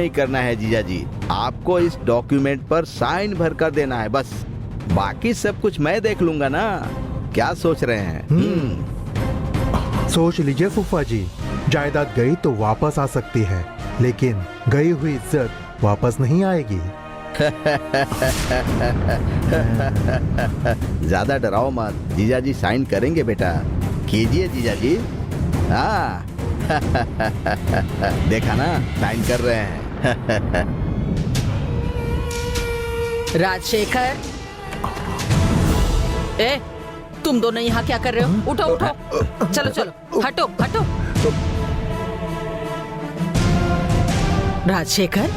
नहीं करना है जीजा जी, आपको इस डॉक्यूमेंट पर साइन भर कर देना है बस। बाकी सब कुछ मैं देख लूंगा ना। क्या सोच रहे हैं? सोच लीजिए फूफा जी, जायदाद गई तो वापस आ सकती है, लेकिन गई हुई इज्जत वापस नहीं आएगी। ज्यादा डराओ मत, जीजा जी साइन करेंगे बेटा। कीजिए जीजा जी। हाँ। देखा ना, साइन कर रहे हैं। राजशेखर, तुम दोनों यहाँ क्या कर रहे हो? उठो उठो, चलो चलो, हटो हटो। राजशेखर,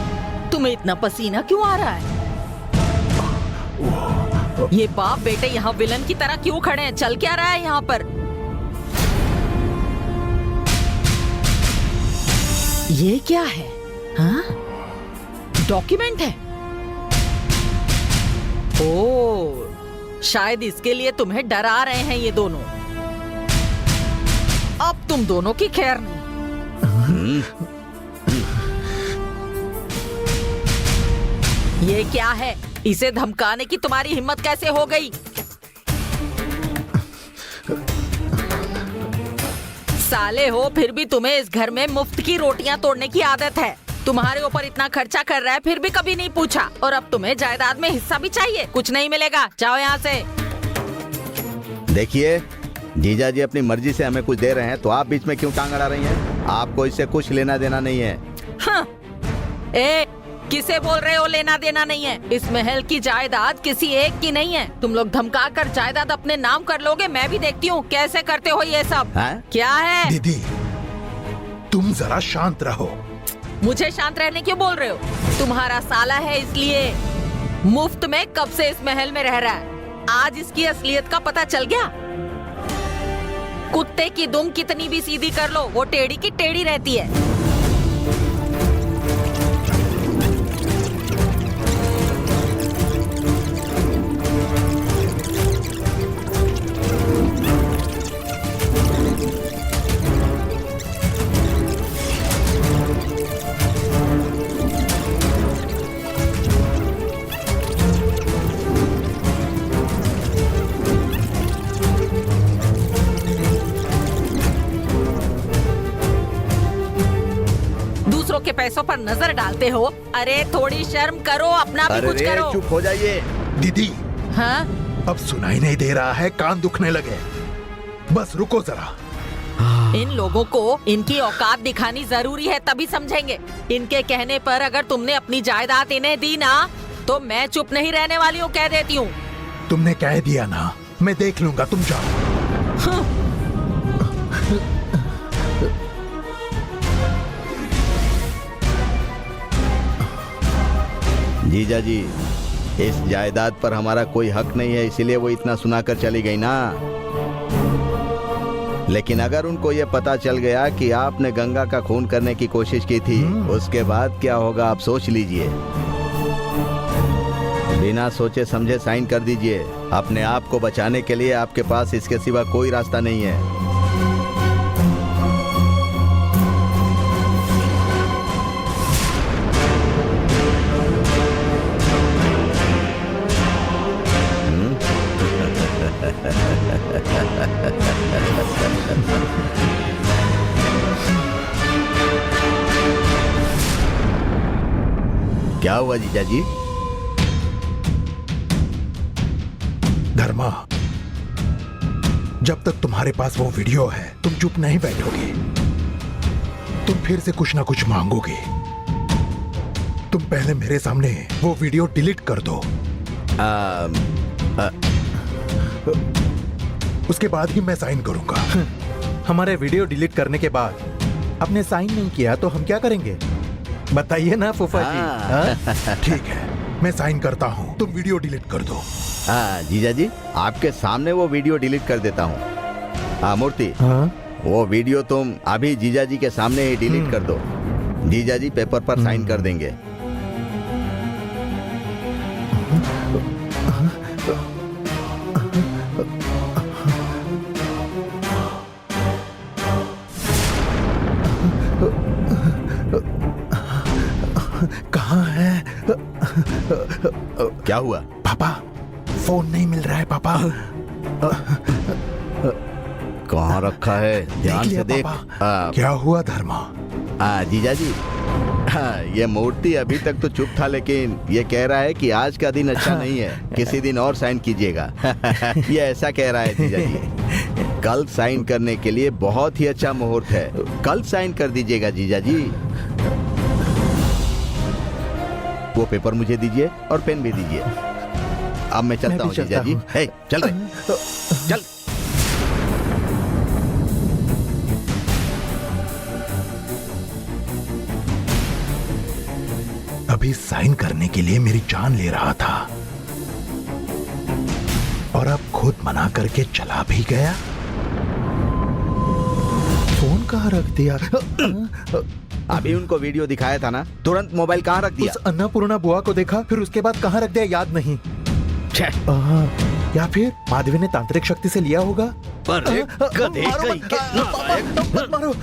तुम्हें इतना पसीना क्यों आ रहा है? ये बाप बेटे यहाँ विलन की तरह क्यों खड़े हैं? चल क्या रहा है यहाँ पर? ये क्या है? हाँ? डॉक्यूमेंट है। ओ, शायद इसके लिए तुम्हें डरा रहे हैं ये दोनों। अब तुम दोनों की खैर नहीं। ये क्या है? इसे धमकाने की तुम्हारी हिम्मत कैसे हो गई? साले हो, फिर भी तुम्हें इस घर में मुफ्त की रोटियां तोड़ने की आदत है। तुम्हारे ऊपर इतना खर्चा कर रहा है, फिर भी कभी नहीं पूछा। और अब तुम्हें जायदाद में हिस्सा भी चाहिए? कुछ नहीं मिलेगा, जाओ यहाँ से। देखिए, जीजा जी अपनी मर्जी से हमें कुछ दे रहे हैं, तो आप बीच में क्यों टांग अड़ा रही हैं? आपको इससे कुछ लेना देना नहीं है। हाँ। किसे बोल रहे हो लेना देना नहीं है? इस महल की जायदाद किसी एक की नहीं है। तुम लोग धमका कर जायदाद अपने नाम कर लोगे। मैं भी देखती हूँ कैसे करते हो ये सब। क्या है? दीदी, तुम जरा शांत रहो। मुझे शांत रहने क्यों बोल रहे हो? तुम्हारा साला है इसलिए मुफ्त में कब से इस महल में रह रहा है। आज इसकी असलियत का पता चल गया। कुत्ते की दुम कितनी भी सीधी कर लो, वो टेढ़ी की टेढ़ी रहती है। के पैसों पर नजर डालते हो। अरे थोड़ी शर्म करो, अपना भी कुछ करो। चुप हो जाइए। दीदी, हाँ? अब सुनाई नहीं दे रहा है, कान दुखने लगे। बस रुको जरा। इन लोगों को इनकी औकात दिखानी जरूरी है, तभी समझेंगे। इनके कहने पर अगर तुमने अपनी जायदाद इन्हें दी ना, तो मैं चुप नहीं रहने वाली हूँ, कह देती हूँ। तुमने कह दिया ना, मैं देख लूंगा, तुम जाओ। जीजा जी, इस जायदाद पर हमारा कोई हक नहीं है, इसीलिए वो इतना सुनाकर चली गई ना। लेकिन अगर उनको ये पता चल गया कि आपने गंगा का खून करने की कोशिश की थी, उसके बाद क्या होगा आप सोच लीजिए। बिना सोचे समझे साइन कर दीजिए। अपने आप को बचाने के लिए आपके पास इसके सिवा कोई रास्ता नहीं है। क्या हुआ जीजा जी? धर्मा, जब तक तुम्हारे पास वो वीडियो है, तुम चुप नहीं बैठोगे। तुम फिर से कुछ ना कुछ मांगोगे। तुम पहले मेरे सामने वो वीडियो डिलीट कर दो। उसके बाद ही मैं साइन करूंगा। हमारे वीडियो डिलीट करने के बाद आपने साइन नहीं किया तो हम क्या करेंगे? बताइए ना फूफा जी। ठीक है, मैं साइन करता हूँ, तुम वीडियो डिलीट कर दो। जीजा जी, आपके सामने वो वीडियो डिलीट कर देता हूँ। मूर्ति, वो वीडियो तुम अभी जीजा जी के सामने ही डिलीट कर दो। जीजा जी पेपर पर साइन कर देंगे। कहाँ है? क्या हुआ? पापा, फोन नहीं मिल रहा है पापा। कहाँ रखा है? ध्यान लिया से देख। पापा। क्या हुआ धर्मा? जीजा जी, ये मूर्ति अभी तक तो चुप था, लेकिन ये कह रहा है कि आज का दिन अच्छा नहीं है, किसी दिन और साइन कीजिएगा। ये ऐसा कह रहा है जीजा जी। कल साइन करने के लिए बहुत ही अच्छा मुहूर्त है, कल साइन कर दीजिएगा जीजा जी। वो पेपर मुझे दीजिए और पेन भी दीजिए। अब मैं चलता हूँ जीजा जी। हे, चल रहे, चल। अभी साइन करने के लिए मेरी जान ले रहा था और अब खुद मना करके चला भी गया। फोन कहाँ रख दिया? अभी उनको वीडियो दिखाया था ना, तुरंत मोबाइल कहाँ रख दिया? उस अन्नपूर्णा बुआ को देखा, फिर उसके बाद कहाँ रख दिया याद नहीं। या फिर माधवी ने तांत्रिक शक्ति से लिया होगा। पर मारो।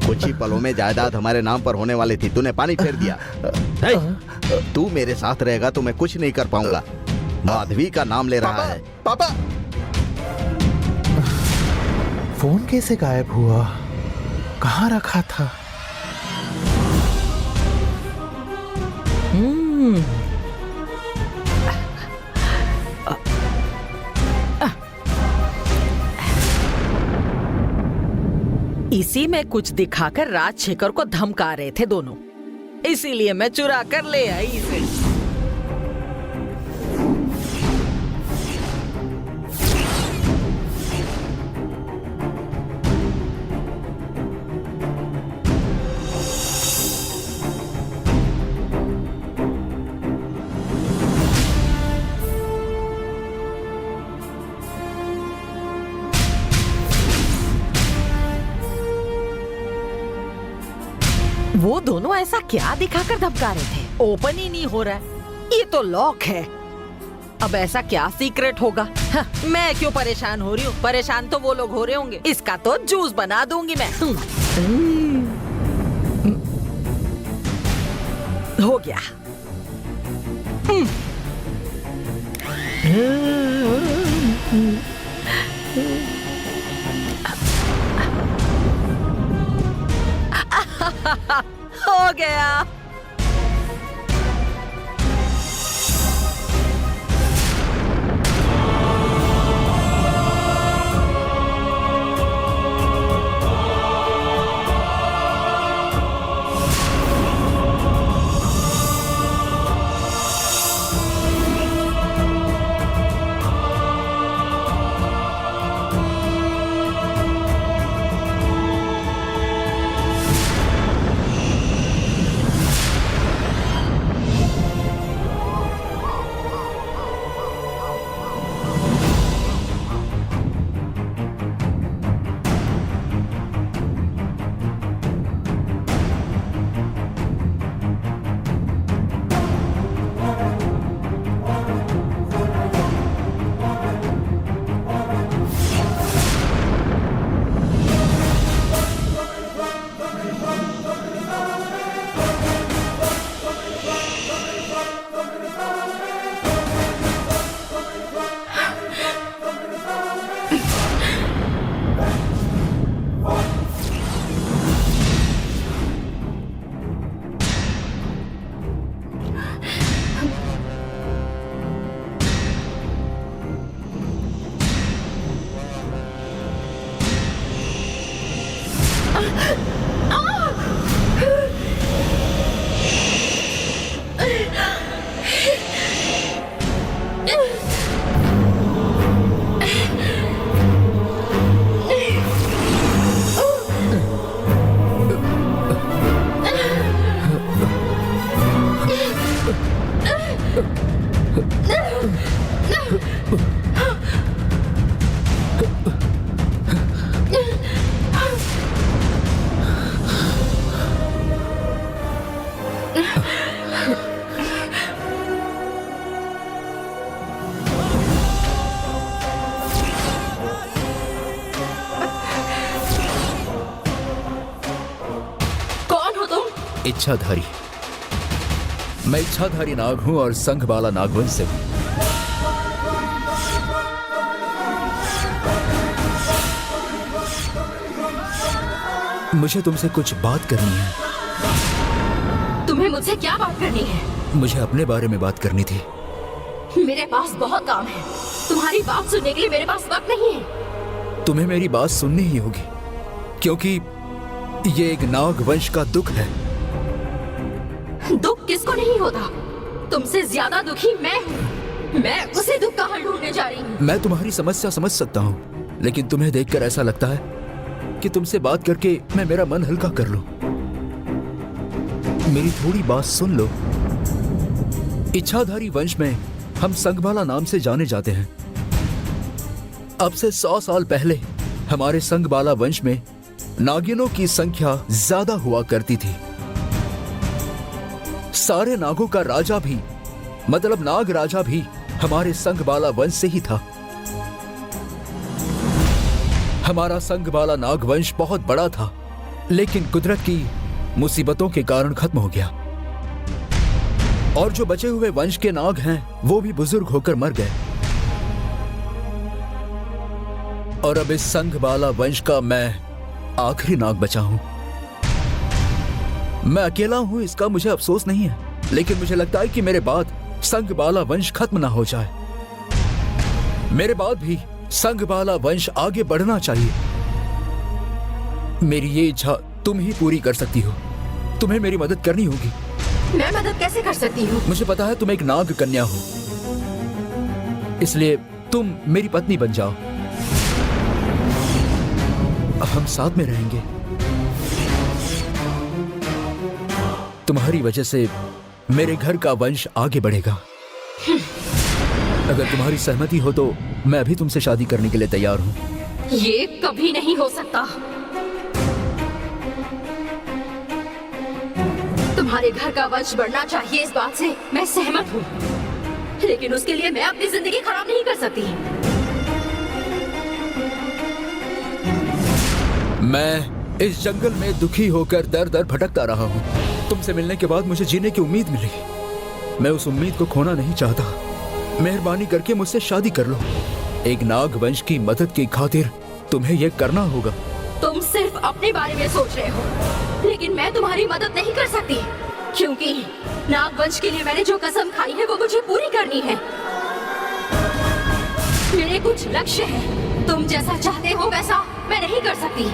कुछ ही पलों में जायदाद हमारे नाम पर होने वाली थी, तूने पानी फेर दिया। तू मेरे साथ रहेगा तो मैं कुछ नहीं कर पाऊंगा। माधवी का नाम ले रहा है। पापा, फोन कैसे गायब हुआ? कहाँ रखा था? इसी में कुछ दिखाकर राजशेखर को धमका रहे थे दोनों, इसीलिए मैं चुरा कर ले आई इसे। वो दोनों ऐसा क्या दिखाकर धमका रहे थे? ओपन ही नहीं हो रहा है। ये तो लॉक है। अब ऐसा क्या सीक्रेट होगा? मैं क्यों परेशान हो रही हूँ? परेशान तो वो लोग हो रहे होंगे। इसका तो जूस बना दूंगी मैं। हो गया। हो गया। इच्छाधारी मैं इच्छाधारी नाग हूं और संघबाला नागवंश से हूं। मुझे तुमसे कुछ बात करनी है। तुम्हें मुझसे क्या बात करनी है? मुझे अपने बारे में बात करनी थी। मेरे पास बहुत काम है। तुम्हारी बात सुनने के लिए मेरे पास वक्त नहीं है। तुम्हें मेरी बात सुननी ही होगी, क्योंकि ये एक नाग वंश का दुख है। दुख किसको नहीं होता? तुमसे ज्यादा दुखी मैं हूँ। मैं उसे दुख का हल ढूंढने जा रही हूँ। मैं तुम्हारी समस्या समझ सकता हूँ, लेकिन तुम्हें देखकर ऐसा लगता है कि तुमसे बात करके मैं मेरा मन हल्का कर लूं। मेरी थोड़ी बात सुन लो। इच्छाधारी वंश में हम संघबाला नाम से जाने जाते हैं। अब से 100 साल पहले हमारे संघबाला वंश में नागिनों की संख्या ज्यादा हुआ करती थी। सारे नागों का राजा भी, मतलब नाग राजा भी हमारे संघबाला वंश से ही था। हमारा संघबाला नागवंश बहुत बड़ा था, लेकिन कुदरत की मुसीबतों के कारण खत्म हो गया। और जो बचे हुए वंश के नाग हैं, वो भी बुजुर्ग होकर मर गए। और अब इस संघबाला वंश का मैं आखिरी नाग बचा हूं। मैं अकेला हूं, इसका मुझे अफसोस नहीं है, लेकिन मुझे लगता है कि मेरे बाद संघबाला वंश खत्म ना हो जाए। मेरे बाद भी संघबाला वंश आगे बढ़ना चाहिए। मेरी ये इच्छा तुम ही पूरी कर सकती हो। तुम्हें मेरी मदद करनी होगी। मैं मदद कैसे कर सकती हूँ? मुझे पता है तुम एक नाग कन्या हो, इसलिए तुम मेरी पत्नी बन जाओ। हम साथ में रहेंगे। तुम्हारी वजह से मेरे घर का वंश आगे बढ़ेगा। अगर तुम्हारी सहमति हो तो मैं अभी तुमसे शादी करने के लिए तैयार हूँ। ये कभी नहीं हो सकता। तुम्हारे घर का वंश बढ़ना चाहिए, इस बात से मैं सहमत हूँ, लेकिन उसके लिए मैं अपनी जिंदगी खराब नहीं कर सकती। मैं इस जंगल में दुखी होकर दर दर भटकता रहा हूँ। तुमसे मिलने के बाद मुझे जीने की उम्मीद मिली। मैं उस उम्मीद को खोना नहीं चाहता। मेहरबानी करके मुझसे शादी कर लो। एक नाग वंश की मदद की खातिर तुम्हें यह करना होगा। तुम सिर्फ अपने बारे में सोच रहे हो, लेकिन मैं तुम्हारी मदद नहीं कर सकती, क्योंकि नागवंश के लिए मैंने जो कसम खाई है वो मुझे पूरी करनी है। मेरे कुछ लक्ष्य हैं। तुम जैसा चाहते हो वैसा मैं नहीं कर सकती।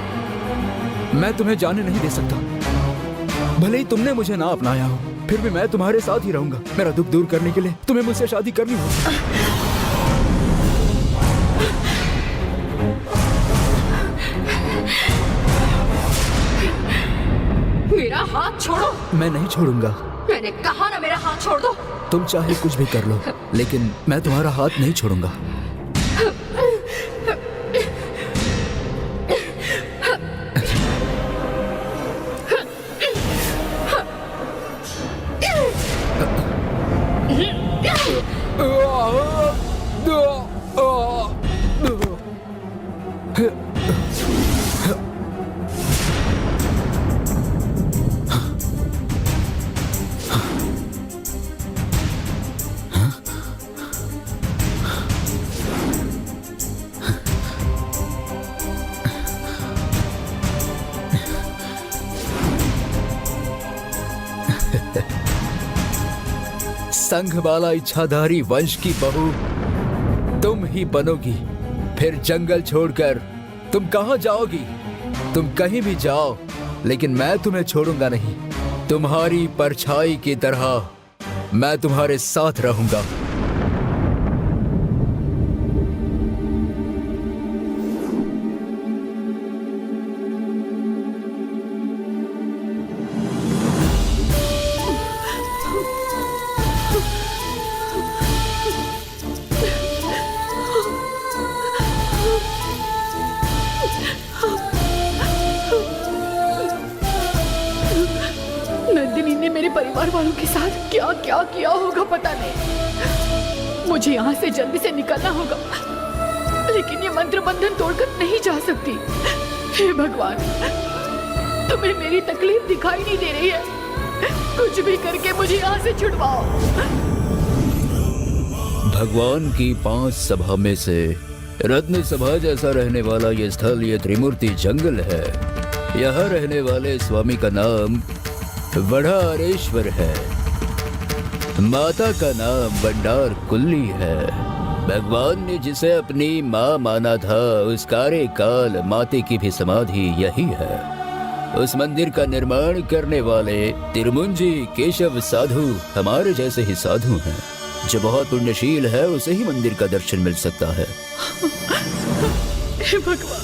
मैं तुम्हें जाने नहीं दे सकता। भले ही तुमने मुझे ना अपनाया हो, फिर भी मैं तुम्हारे साथ ही रहूंगा। मेरा दुख दूर करने के लिए तुम्हें मुझसे शादी करनी होगी। मेरा हाथ छोड़ो। मैं नहीं छोड़ूंगा। मैंने कहा ना, मेरा हाथ छोड़ दो। तुम चाहे कुछ भी कर लो, लेकिन मैं तुम्हारा हाथ नहीं छोड़ूंगा। संघबाला इच्छाधारी वंश की बहू तुम ही बनोगी। फिर जंगल छोड़कर तुम कहां जाओगी? तुम कहीं भी जाओ, लेकिन मैं तुम्हें छोड़ूंगा नहीं। तुम्हारी परछाई की तरह मैं तुम्हारे साथ रहूंगा। नंदिनी ने मेरे परिवार वालों के साथ क्या क्या किया होगा पता नहीं। मुझे यहाँ से जल्दी से निकलना होगा, लेकिन ये मंत्र बंधन तोड़कर नहीं जा सकती। हे भगवान, तुम्हें मेरी तकलीफ दिखाई नहीं दे रही है? कुछ भी करके मुझे यहाँ से छुड़वाओ। भगवान की 5 सभा में से रत्न सभा जैसा रहने वाला ये स्थल, ये त्रिमूर्ति जंगल है। यहाँ रहने वाले स्वामी का नाम वढ़ारेश्वर है। माता का नाम भंडार कुल्ली है। भगवान ने जिसे अपनी माँ माना था, उस कार्यकाल माते की भी समाधि यही है। उस मंदिर का निर्माण करने वाले तिरुमुंजी केशव साधु हमारे जैसे ही साधु हैं। जो बहुत पुण्यशील है उसे ही मंदिर का दर्शन मिल सकता है। हे भगवान,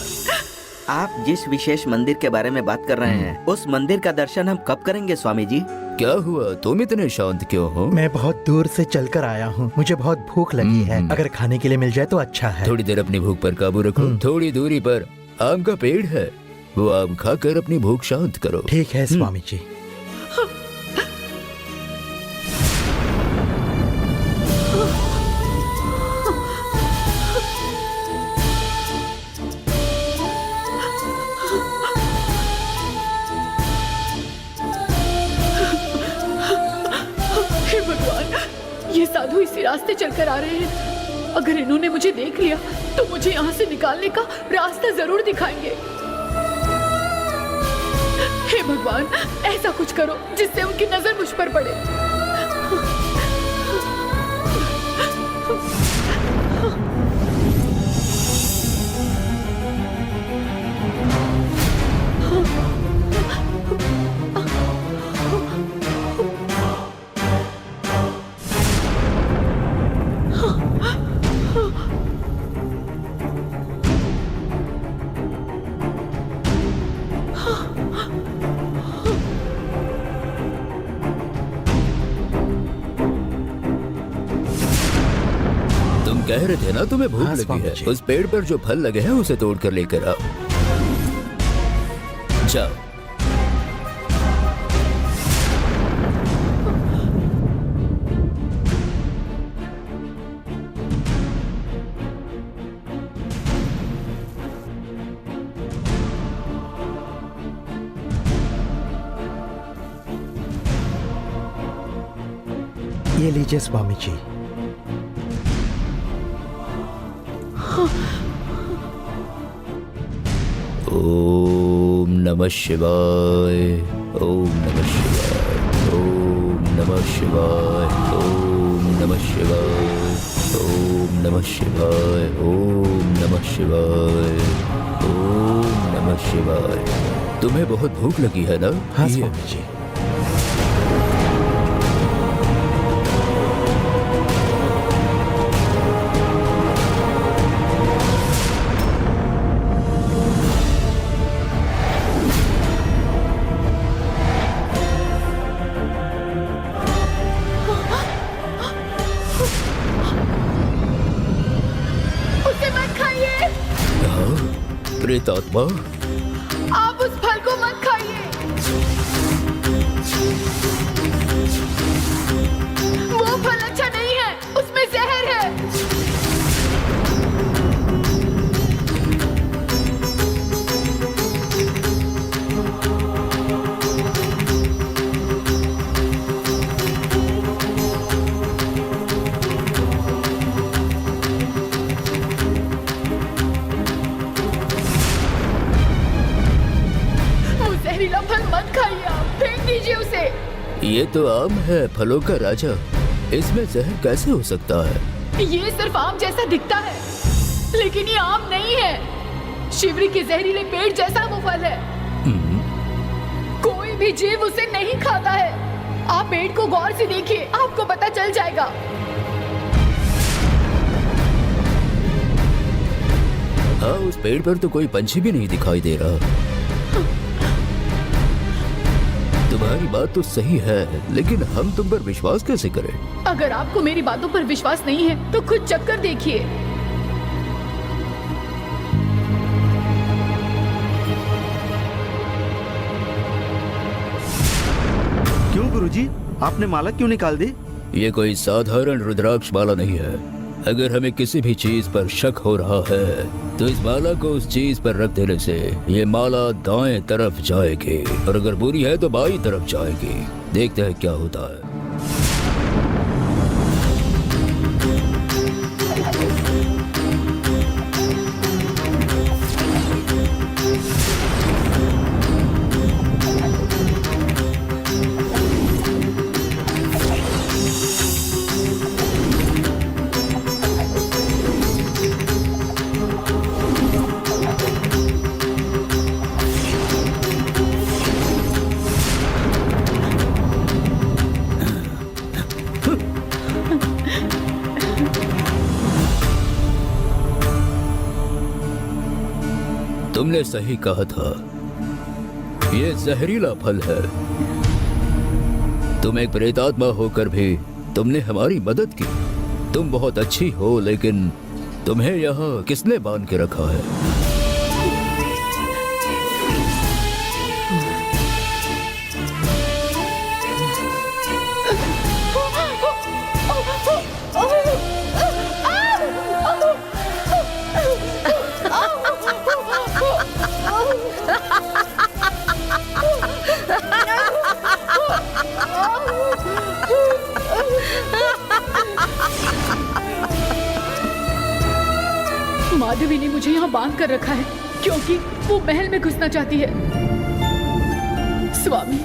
आप जिस विशेष मंदिर के बारे में बात कर रहे हैं, उस मंदिर का दर्शन हम कब करेंगे स्वामी जी? क्या हुआ, तुम इतने शांत क्यों हो? मैं बहुत दूर से चलकर आया हूँ, मुझे बहुत भूख लगी है। अगर खाने के लिए मिल जाए तो अच्छा है। थोड़ी देर अपनी भूख पर काबू रखो। थोड़ी दूरी पर आम का पेड़ है, वो आम खाकर अपनी भूख शांत करो। ठीक है स्वामी जी। हे भगवान, ये साधु इसी रास्ते चलकर आ रहे हैं। अगर इन्होंने मुझे देख लिया तो मुझे यहाँ से निकालने का रास्ता जरूर दिखाएंगे। हे भगवान, ऐसा कुछ करो जिससे उनकी नजर मुझ पर पड़े। कह रहे थे ना तुम्हें भूख हाँ, लगी है। जी। उस पेड़ पर जो फल लगे हैं उसे तोड़ कर लेकर आओ। जाओ। ये लीजिए स्वामी जी। ओम नमः शिवाय, ओम नमः शिवाय, ओम नमः शिवाय, ओम नमः शिवाय, ओम नमः शिवाय, ओम नमः शिवाय, ओम नमः शिवाय। तुम्हें बहुत भूख लगी है ना? हाँ ये- स्वामी जी। उसे मत खाइए, हाँ, प्रेतात्मा, आप उस फल को मत खाइए। वो फल अच्छा नहीं है, उसमें जहर है। वो जहरीला फल मत खाइए, आप फेंक दीजिए उसे। ये तो आम है, फलों का राजा। इसमें जहर कैसे हो सकता है? ये सिर्फ आम जैसा दिखता है, लेकिन ये आम नहीं है। शिवरी के जहरीले पेड़ जैसा वो फल है। कोई भी जीव उसे नहीं खाता है। आप पेड़ को गौर से देखिए, आपको पता चल जाएगा। हाँ, उस पेड़ पर तो कोई पंछी भी नहीं दिखाई दे रहा। तुम्हारी बात तो सही है, लेकिन हम तुम पर विश्वास कैसे करें? अगर आपको मेरी बातों पर विश्वास नहीं है तो खुद चक्कर देखिए। क्यों गुरुजी, आपने माला क्यों निकाल दी? ये कोई साधारण रुद्राक्ष माला नहीं है। अगर हमें किसी भी चीज पर शक हो रहा है तो इस माला को उस चीज पर रख देने से ये माला दाएं तरफ जाएगी, और अगर बुरी है तो बाईं तरफ जाएगी। देखते हैं क्या होता है। तुमने सही कहा था, ये जहरीला फल है। तुम एक प्रेतात्मा होकर भी तुमने हमारी मदद की। तुम बहुत अच्छी हो, लेकिन तुम्हें यहाँ किसने बांध के रखा है? माधवी ने मुझे यहाँ बांध कर रखा है क्योंकि वो महल में घुसना चाहती है। स्वामी,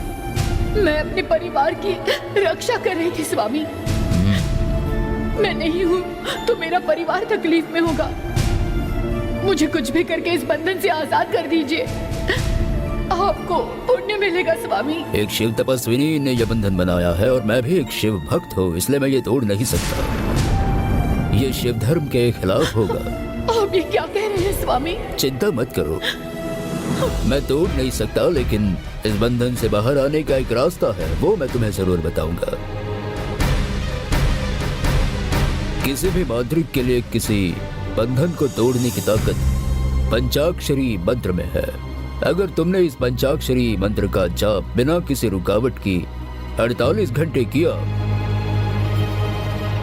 मैं अपने परिवार की रक्षा कर रही थी स्वामी। मैं नहीं हूँ तो मेरा परिवार तकलीफ में होगा। मुझे कुछ भी करके इस बंधन से आजाद कर दीजिए, आपको पुण्य मिलेगा स्वामी। एक शिव तपस्विनी ने यह बंधन बनाया है और मैं भी एक शिव भक्त हूँ, इसलिए मैं ये तोड़ नहीं सकता। ये शिव धर्म के खिलाफ होगा। आप ये क्या कह रहे हैं स्वामी? चिंता मत करो, मैं तोड़ नहीं सकता, लेकिन इस बंधन से बाहर आने का एक रास्ता है, वो मैं तुम्हें जरूर बताऊंगा। किसी भी मांत्रिक के लिए किसी बंधन को तोड़ने की ताकत पंचाक्षरी मंत्र में है। अगर तुमने इस पंचाक्षरी मंत्र का जाप बिना किसी रुकावट की 48 घंटे किया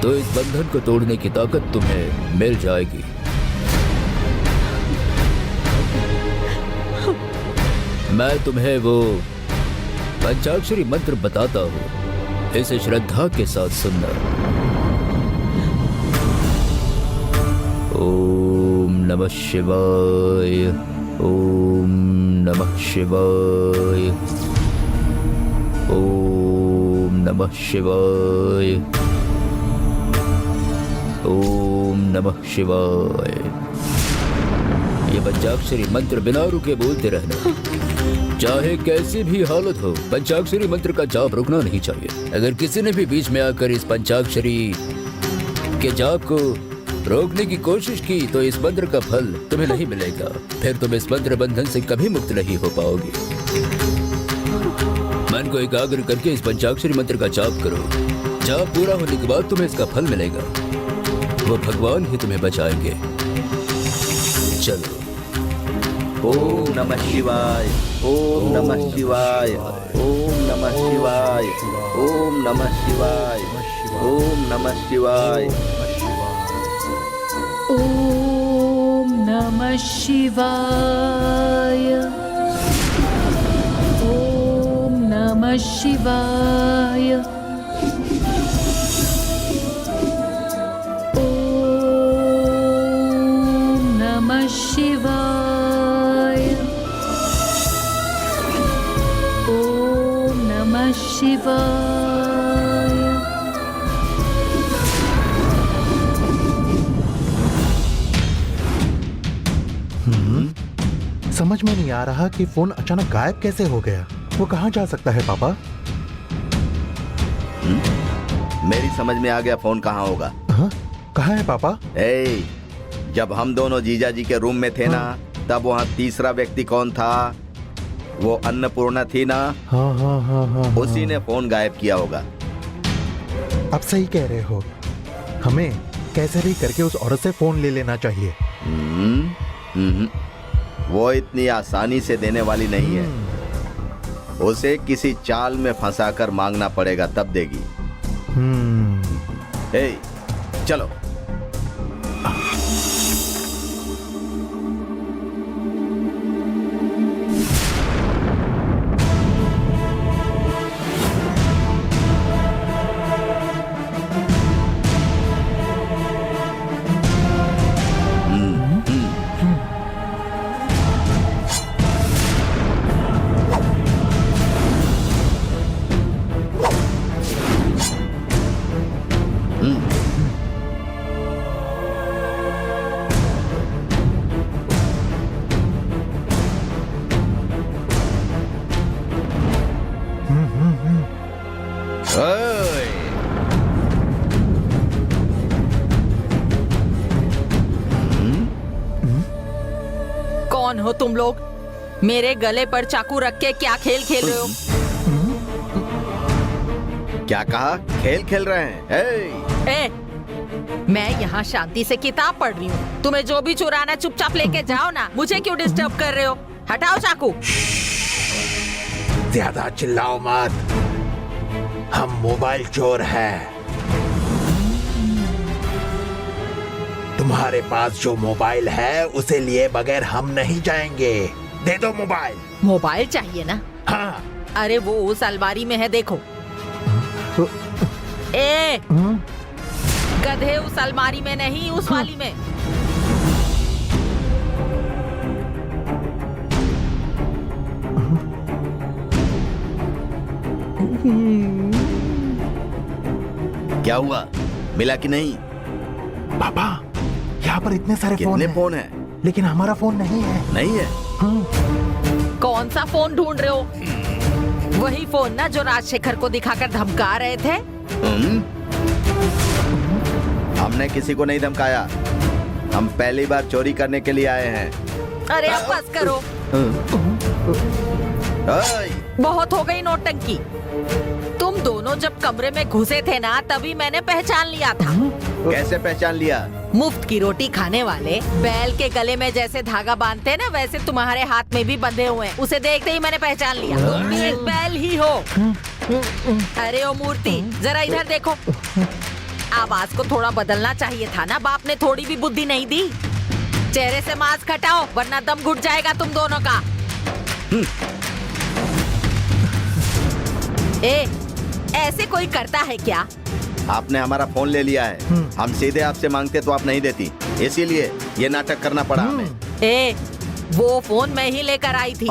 तो इस बंधन को तोड़ने की ताकत तुम्हें मिल जाएगी। मैं तुम्हें वो पंचाक्षरी मंत्र बताता हूँ, इसे श्रद्धा के साथ सुनना। ओम नमः शिवाय, ओम नमः शिवाय, ओम नमः शिवाय, ओम नमः शिवाय। ये पंचाक्षरी मंत्र बिना रुके बोलते रहना, चाहे कैसी भी हालत हो। पंचाक्षरी मंत्र का जाप रुकना नहीं चाहिए। अगर किसी ने भी बीच में आकर इस पंचाक्षरी के जाप को रोकने की कोशिश की तो इस मंत्र का फल तुम्हें नहीं मिलेगा। फिर तुम इस मंत्र बंधन से कभी मुक्त नहीं हो पाओगे। मन को एकाग्र करके इस पंचाक्षरी मंत्र का जाप करो। जाप पूरा होने के बाद तुम्हें इसका फल मिलेगा। वो भगवान ही तुम्हें बचाएंगे। चलो। ओम नमः शिवाय, ओम नमः शिवाय, ओम नमः शिवाय, ओम नमः शिवाय, ओम नमः शिवाय, ओम नमः शिवाय, ओम नमः शिवाय, ओम नमः शिवाय, ओम नमः शिवाय। समझ में नहीं आ रहा कि फोन अचानक गायब कैसे हो गया। वो कहाँ जा सकता है पापा? मेरी समझ में आ गया फोन कहाँ होगा। हाँ? कहाँ है पापा? जब हम दोनों जीजा जी के रूम में थे ना, तब वहाँ तीसरा व्यक्ति कौन था? वो अन्नपूर्णा थी ना। हाँ हाँ हाँ हाँ, उसी ने फोन गायब किया होगा। आप सही कह रहे हो। हमें कैसे भी करके उस औरत से फोन ले लेना चाहिए। वो इतनी आसानी से देने वाली नहीं है। उसे किसी चाल में फंसाकर मांगना पड़ेगा, तब देगी। चलो। हो तुम लोग? मेरे गले पर चाकू रख के क्या खेल खेल रहे हो? क्या कहा? खेल खेल रहे हैं? ए, मैं यहाँ शांति से किताब पढ़ रही हूँ। तुम्हें जो भी चुराना चुपचाप लेके जाओ ना। मुझे क्यों डिस्टर्ब कर रहे हो? हटाओ चाकू। ज्यादा चिल्लाओ मत, हम मोबाइल चोर हैं। तुम्हारे पास जो मोबाइल है उसे लिए बगैर हम नहीं जाएंगे। दे दो मोबाइल। मोबाइल चाहिए ना? हाँ। अरे वो उस अलमारी में है, देखो। ए, गधे, उस अलमारी में नहीं, उस वाली में। क्या हुआ? मिला कि नहीं? पापा, यहाँ पर इतने सारे फोन कितने हैं, फोन है? लेकिन हमारा फोन नहीं है। नहीं है? कौन सा फोन ढूंढ रहे हो? वही फोन ना जो राजशेखर को दिखाकर धमका रहे थे? हमने किसी को नहीं धमकाया। हम पहली बार चोरी करने के लिए आए हैं। अरे अब बस करो। ओए, बहुत हो गई नौटंकी। तुम दोनों जब कमरे में घुसे थे ना, तभी मैंने पहचान लिया था। कैसे पहचान लिया? मुफ्त की रोटी खाने वाले बैल के गले में जैसे धागा बांधते हैं ना, वैसे तुम्हारे हाथ में भी बंधे हुए हैं। उसे देखते ही मैंने पहचान लिया। तुम भी एक बैल ही हो। अरे ओ मूर्ति, जरा इधर देखो। आवाज को थोड़ा बदलना चाहिए था ना। बाप ने थोड़ी भी बुद्धि नहीं दी। चेहरे से मास्क हटाओ, वरना दम घुट जाएगा तुम दोनों का। ए, ऐसे कोई करता है क्या? आपने हमारा फोन ले लिया है। हम सीधे आपसे मांगते तो आप नहीं देती, इसीलिए ये नाटक करना पड़ा हमें। ए, वो फोन मैं ही लेकर आई थी।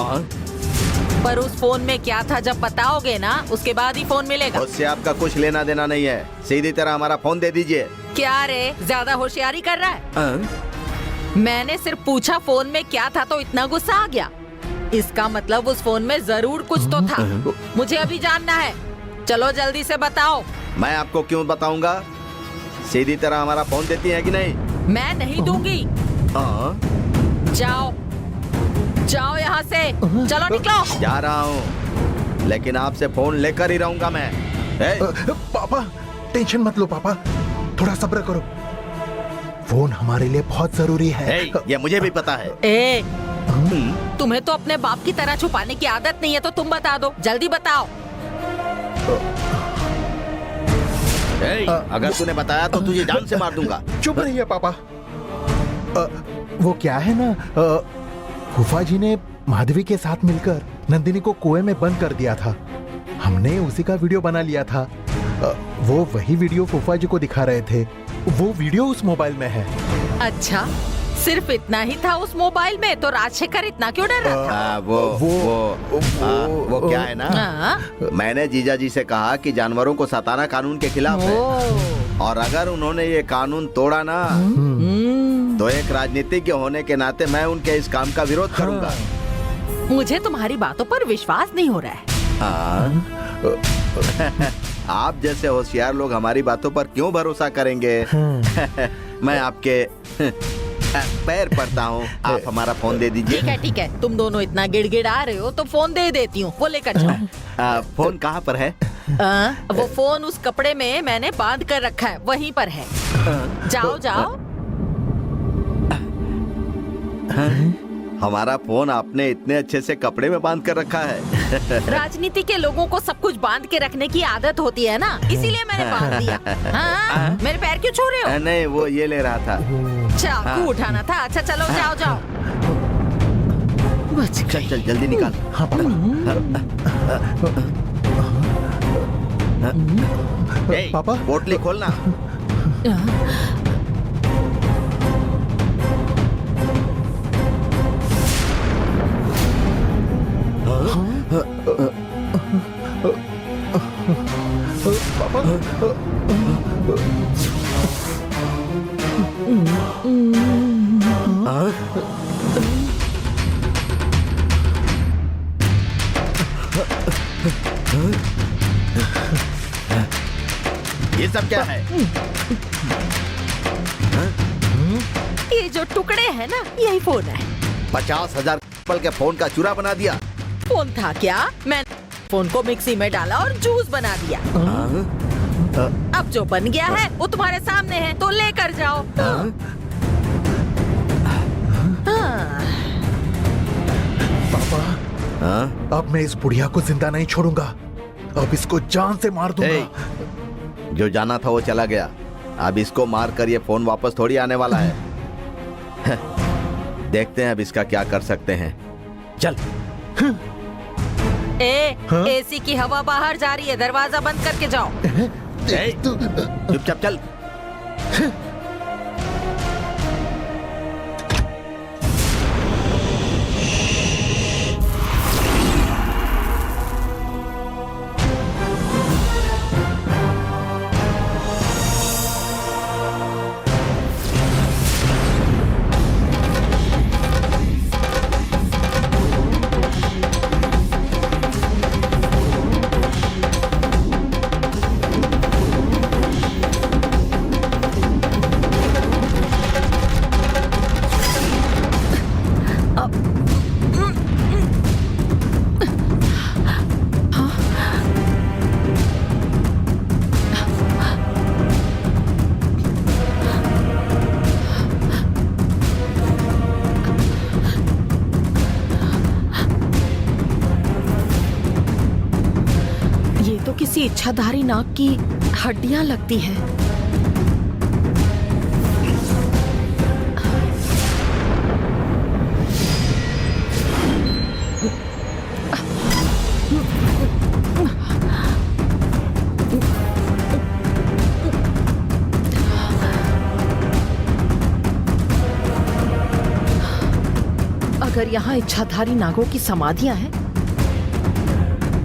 पर उस फोन में क्या था जब बताओगे ना, उसके बाद ही फोन मिलेगा। उससे आपका कुछ लेना देना नहीं है। सीधी तरह हमारा फोन दे दीजिए। क्या रे, ज्यादा होशियारी कर रहा है? मैंने सिर्फ पूछा फोन में क्या था तो इतना गुस्सा आ गया। इसका मतलब उस फोन में जरूर कुछ तो था। मुझे अभी जानना है। चलो जल्दी से बताओ। मैं आपको क्यों बताऊंगा? सीधी तरह हमारा फोन देती है कि नहीं? मैं नहीं दूंगी। जाओ जाओ यहाँ से, चलो निकलो। जा रहा हूँ, लेकिन आपसे फोन लेकर ही रहूंगा मैं। पापा, टेंशन मत लो पापा, थोड़ा सब्र करो। फोन हमारे लिए बहुत जरूरी है। ये मुझे भी पता है। ए, तुम्हें तो अपने बाप की तरह छुपाने की आदत नहीं है, तो तुम बता दो, जल्दी बताओ। अगर तूने बताया तो तुझे जान से मार दूंगा। चुप रहिए पापा। वो क्या है ना, फूफा जी ने माधवी के साथ मिलकर नंदिनी को कुएं में बंद कर दिया था। हमने उसी का वीडियो बना लिया था। वो वही वीडियो फूफा जी को दिखा रहे थे। वो वीडियो उस मोबाइल में है। अच्छा, सिर्फ इतना ही था उस मोबाइल में? तो राजशेखर इतना क्यों डर रहा था? वो क्या है ना, मैंने जीजा जी से कहा कि जानवरों को सताना कानून के खिलाफ है, और अगर उन्होंने ये कानून तोड़ा ना, तो एक राजनीतिज्ञ होने के नाते मैं उनके इस काम का विरोध करूंगा। मुझे तुम्हारी बातों पर विश्वास नहीं हो रहा है। आप जैसे होशियार लोग हमारी बातों पर क्यों भरोसा करेंगे? मैं आपके पैर पड़ता हूँ, आप हमारा फोन दे दीजिए। ठीक है, तुम दोनों इतना गिड़गिड़ा रहे हो तो फोन दे देती हूँ, वो लेकर जाओ। फोन कहाँ पर है? वो फोन उस कपड़े में मैंने बांध कर रखा है, वहीं पर है। जाओ जाओ। हमारा फोन आपने इतने अच्छे से कपड़े में बांध कर रखा है। राजनीति के लोगों को सब कुछ बांध के रखने की आदत होती है ना, इसीलिए मैंने बांध दिया। हाँ? मेरे पैर क्यों छू रहे हो? नहीं, वो ये ले रहा था। चाकू उठाना था। अच्छा चलो, जाओ जाओ। चल चल जल्दी निकाल। हाँ पापा। पापा, पोटली खोलना। ये सब क्या है? ये जो टुकड़े हैं ना, यही फोन है। 50,000 पल के फोन का चूरा बना दिया। फोन था क्या? मैं फोन को मिक्सी में डाला और जूस बना दिया। अब जो बन गया है वो तुम्हारे सामने है, तो लेकर जाओ। पापा, अब मैं इस बुढ़िया को जिंदा नहीं छोड़ूंगा। अब इसको जान से मार दूंगा। जो जाना था वो चला गया, अब इसको मार कर ये फोन वापस थोड़ी आने वाला है। देखते हैं अब इसका क्या कर सकते हैं। चल। एसी की हवा बाहर जा रही है, दरवाजा बंद करके जाओ। चुपचाप चल। किसी इच्छाधारी नाग की हड्डियां लगती हैं। अगर यहाँ इच्छाधारी नागों की समाधियां हैं,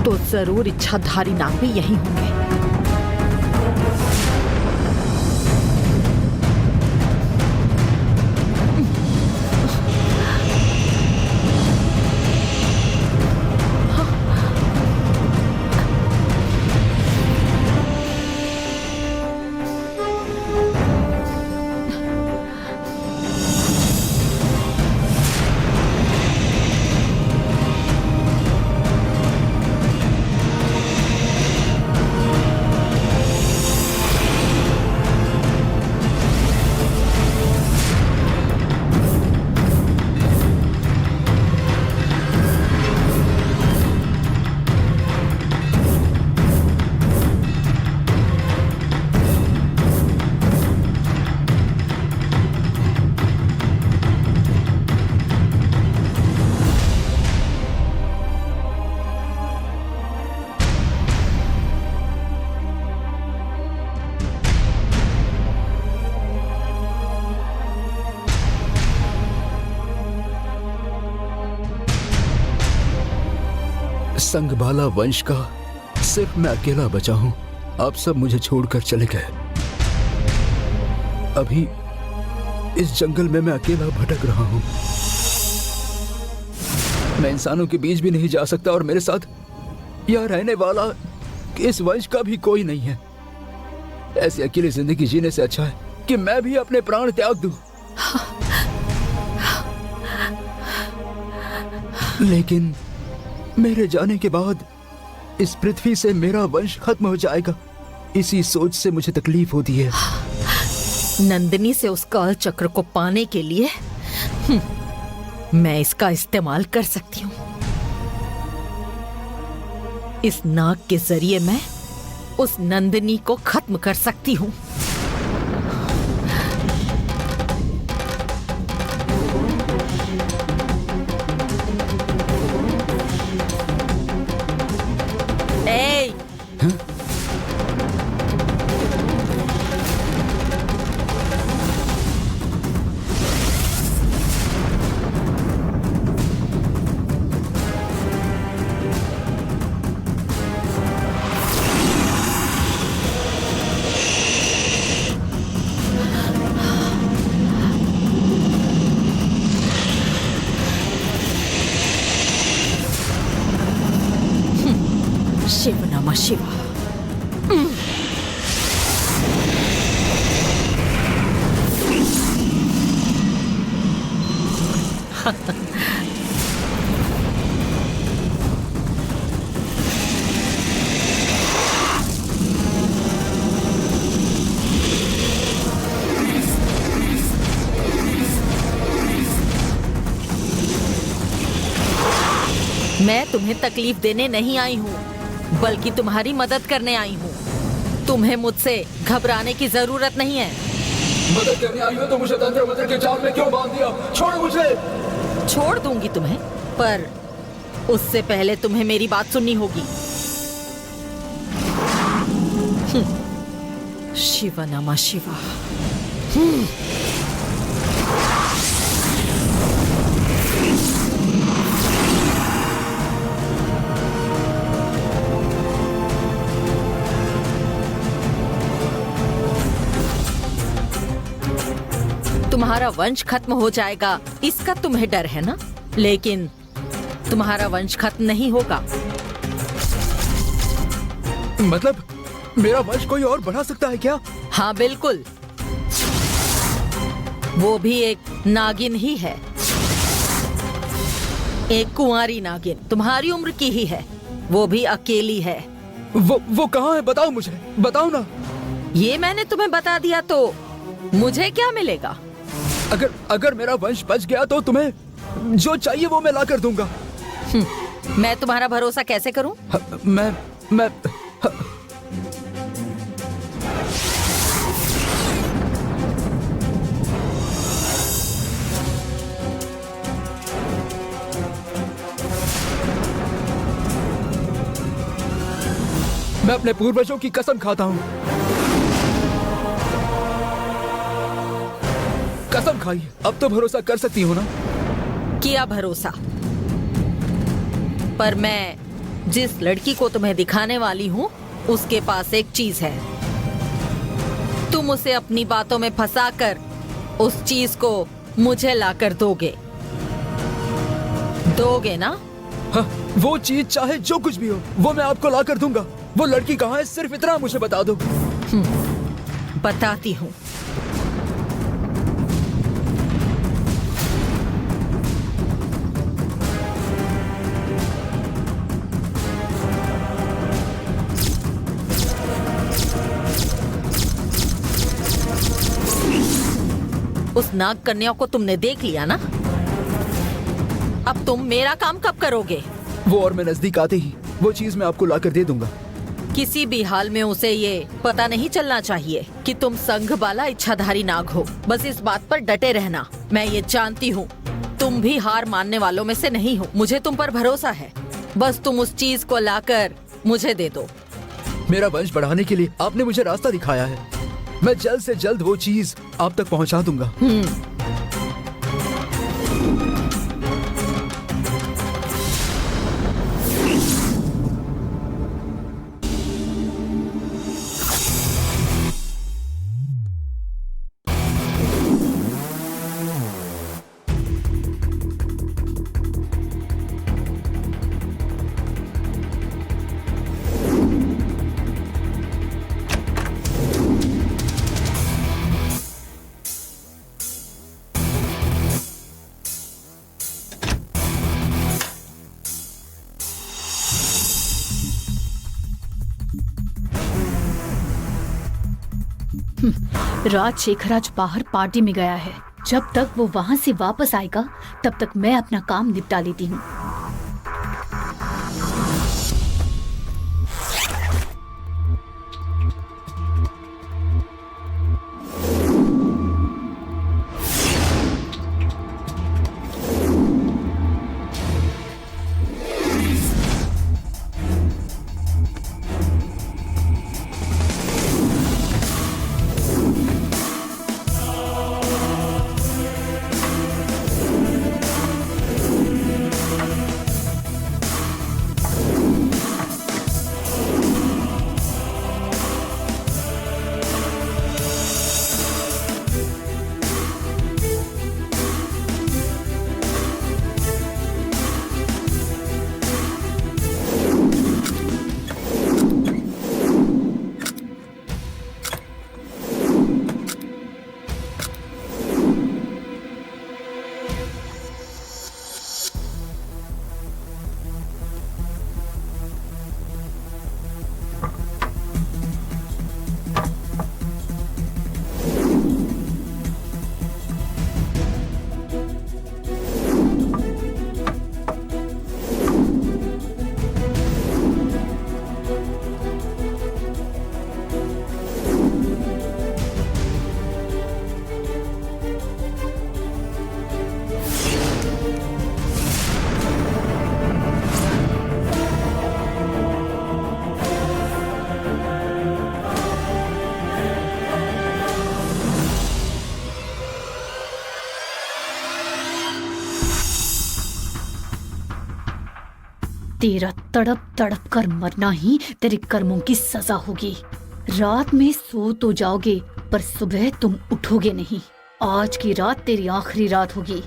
तो जरूर इच्छाधारी नाग भी यहीं होंगे। संगबाला वंश का सिर्फ मैं अकेला बचा हूं। आप सब मुझे छोड़कर चले गए। अभी इस जंगल में मैं अकेला भटक रहा हूं। मैं इंसानों के बीच भी नहीं जा सकता और मेरे साथ यह रहने वाला इस वंश का भी कोई नहीं है। ऐसी अकेली जिंदगी जीने से अच्छा है कि मैं भी अपने प्राण त्याग दूं। लेकिन मेरे जाने के बाद इस पृथ्वी से मेरा वंश खत्म हो जाएगा। इसी सोच से मुझे तकलीफ होती है। नंदिनी से उस काल चक्र को पाने के लिए मैं इसका इस्तेमाल कर सकती हूँ। इस नाग के जरिए मैं उस नंदिनी को खत्म कर सकती हूँ। शिव नमः शिवाय। मैं तुम्हें तकलीफ देने नहीं आई हूँ, बल्कि तुम्हारी मदद करने आई हूँ। तुम्हें मुझसे घबराने की जरूरत नहीं है। मदद करने आई हो तो मुझे तंत्र मंत्र के जाल में क्यों बांध दिया? छोड़ो मुझे। छोड़ दूंगी तुम्हें, पर उससे पहले तुम्हें मेरी बात सुननी होगी। शिव नमः शिवा। तुम्हारा वंश खत्म हो जाएगा, इसका तुम्हें डर है ना? लेकिन तुम्हारा वंश खत्म नहीं होगा। मतलब मेरा वंश कोई और बढ़ा सकता है क्या? हाँ बिल्कुल, वो भी एक नागिन ही है, एक कुंवारी नागिन, तुम्हारी उम्र की ही है, वो भी अकेली है। वो कहाँ है? बताओ मुझे, बताओ ना। ये मैंने तुम्हें बता दिया तो मुझे क्या मिलेगा? अगर मेरा वंश बच गया तो तुम्हें जो चाहिए वो मैं ला कर दूंगा। मैं तुम्हारा भरोसा कैसे करूं? मैं अपने पूर्वजों की कसम खाता हूं। कसम खाई, अब तो भरोसा कर सकती हो ना? किया भरोसा, पर मैं जिस लड़की को तुम्हें दिखाने वाली हूँ उसके पास एक चीज है। तुम उसे अपनी बातों में फंसाकर उस चीज को मुझे लाकर दोगे ना? हाँ, वो चीज चाहे जो कुछ भी हो वो मैं आपको ला कर दूंगा। वो लड़की कहाँ है, सिर्फ इतना मुझे बता दो। बताती हूँ। उस नाग कन्या को तुमने देख लिया ना? अब तुम मेरा काम कब करोगे? वो और मैं नजदीक आते ही वो चीज मैं आपको लाकर दे दूंगा। किसी भी हाल में उसे ये पता नहीं चलना चाहिए कि तुम संघ वाला इच्छाधारी नाग हो। बस इस बात पर डटे रहना। मैं ये जानती हूँ तुम भी हार मानने वालों में से नहीं हो। मुझे तुम पर भरोसा है। बस तुम उस चीज को लाकर मुझे दे दो। मेरा वंश बढ़ाने के लिए आपने मुझे रास्ता दिखाया है। मैं जल्द से जल्द वो चीज आप तक पहुंचा दूंगा। राजशेखर आज बाहर पार्टी में गया है। जब तक वो वहाँ से वापस आएगा तब तक मैं अपना काम निपटा लेती हूँ। तेरा तड़प तड़प कर मरना ही तेरे कर्मों की सजा होगी। रात में सो तो जाओगे पर सुबह तुम उठोगे नहीं। आज की रात तेरी आखिरी रात होगी।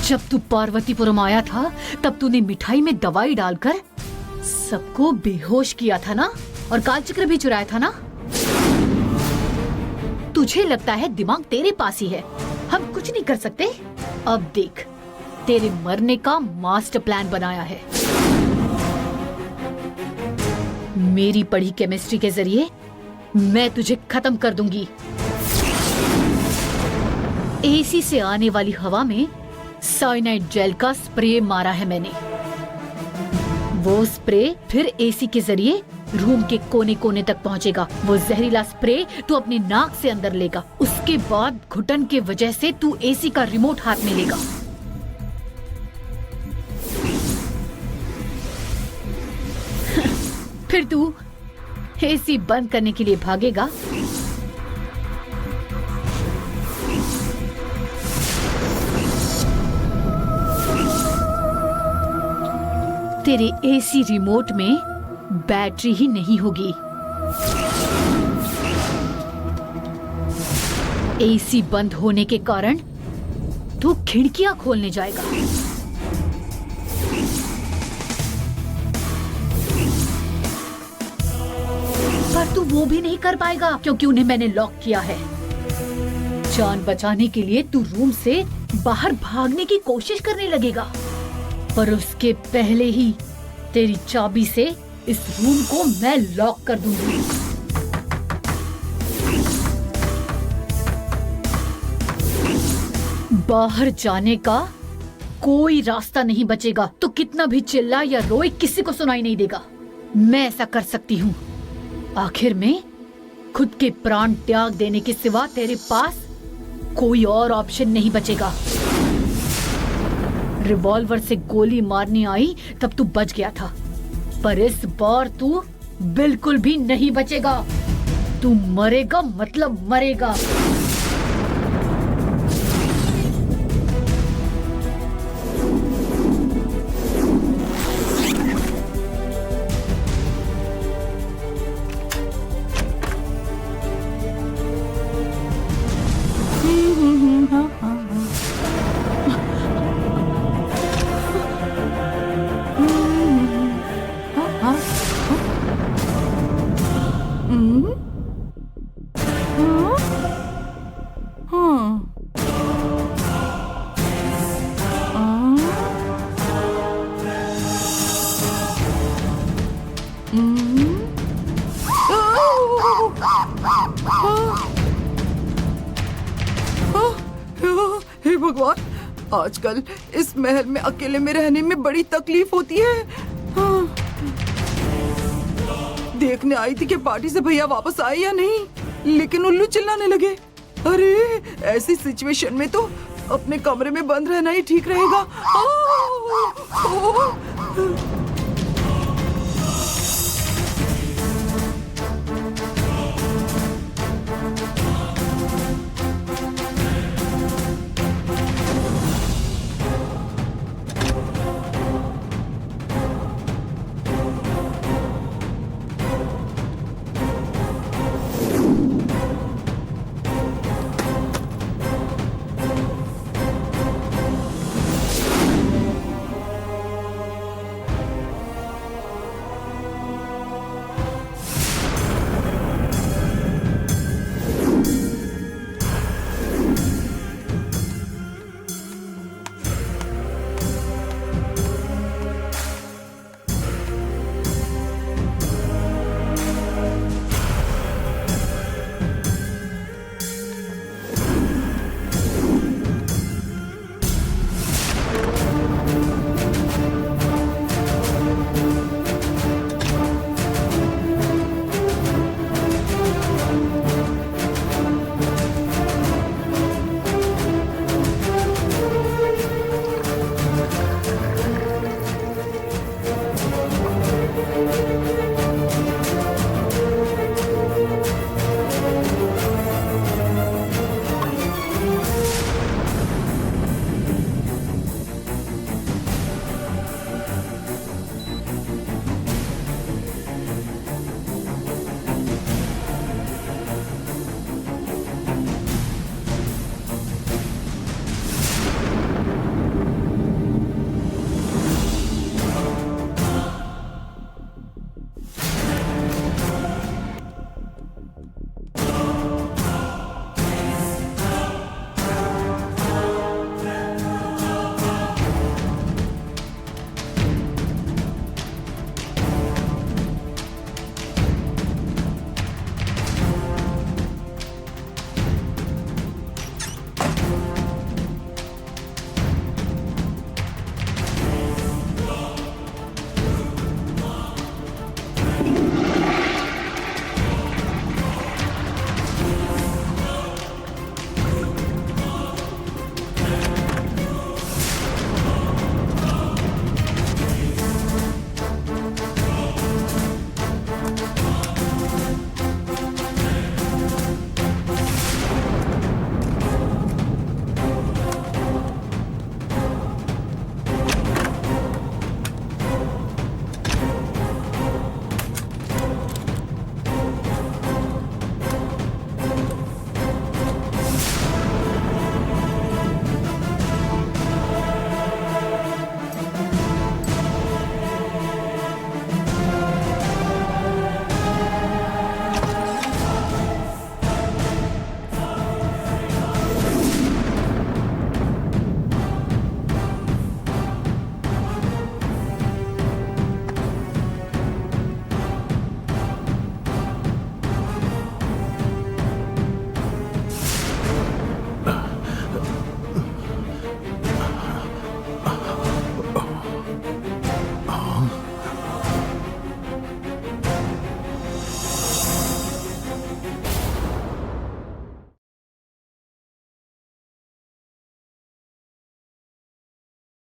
जब तू पार्वतीपुरम आया था तब तूने मिठाई में दवाई डालकर सबको बेहोश किया था ना, और कालचक्र भी चुराया था ना। तुझे लगता है दिमाग तेरे पास ही है, हम कुछ नहीं कर सकते। अब देख, तेरे मरने का मास्टर प्लान बनाया है। मेरी पढ़ी केमिस्ट्री के जरिए मैं तुझे खत्म कर दूंगी। एसी से आने वाली हवा में साइनाइड जेल का स्प्रे मारा है मैंने। वो स्प्रे फिर एसी के जरिए रूम के कोने कोने तक पहुंचेगा। वो जहरीला स्प्रे तू अपने नाक से अंदर लेगा। उसके बाद घुटन के वजह से तू एसी का रिमोट हाथ में लेगा। फिर तू एसी बंद करने के लिए भागेगा। तेरे एसी रिमोट में बैटरी ही नहीं होगी। एसी बंद होने के कारण तू खिड़कियां खोलने जाएगा। पर तू वो भी नहीं कर पाएगा क्योंकि उन्हें मैंने लॉक किया है। जान बचाने के लिए तू रूम से बाहर भागने की कोशिश करने लगेगा, पर उसके पहले ही तेरी चाबी से इस रूम को मैं लॉक कर दूंगी। बाहर जाने का कोई रास्ता नहीं बचेगा। तो कितना भी चिल्ला या रोए किसी को सुनाई नहीं देगा। मैं ऐसा कर सकती हूँ। आखिर में खुद के प्राण त्याग देने के सिवा तेरे पास कोई और ऑप्शन नहीं बचेगा। रिवॉल्वर से गोली मारने आई तब तू बच गया था, पर इस बार तू बिल्कुल भी नहीं बचेगा। तू मरेगा मतलब मरेगा। हे भगवान, आजकल इस महल में अकेले में रहने में बड़ी तकलीफ होती है। हाँ। देखने आई थी कि पार्टी से भैया वापस आए या नहीं, लेकिन उल्लू चिल्लाने लगे। अरे ऐसी सिचुएशन में तो अपने कमरे में बंद रहना ही ठीक रहेगा।